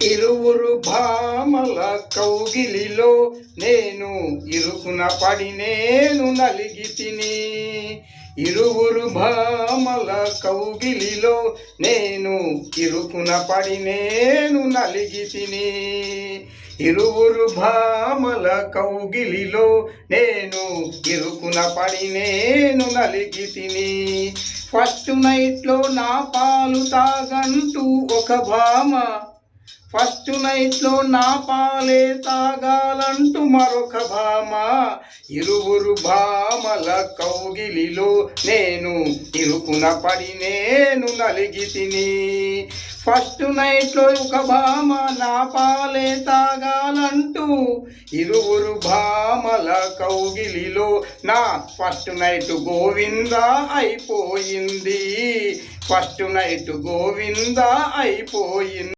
ఇరువురు భామల కౌగిలిలో నేను ఇరుకున పడి నేను నలిగి తిని. ఇరువురు భామల కౌగిలిలో నేను ఇరుకున పడి నేను నలిగి తిని. ఇరువురు భామల కౌగిలిలో నేను ఇరుకున పడి నేను నలిగి తిని. ఫస్ట్ నైట్లో నా పాలు తాగంటూ ఒక భామ, ఫస్ట్ నైట్లో నా పాలే తాగాలంటూ మరొక భామ. ఇరువురు భామల కౌగిలిలో నేను ఇరుకున పడి నేను నలిగి తిని. ఫస్ట్ నైట్లో ఒక భామ నా పాలే తాగాలంటూ ఇరువురు భామల కౌగిలిలో నా ఫస్ట్ నైట్ గోవిందా అయిపోయింది. ఫస్ట్ నైట్ గోవిందా అయిపోయింది.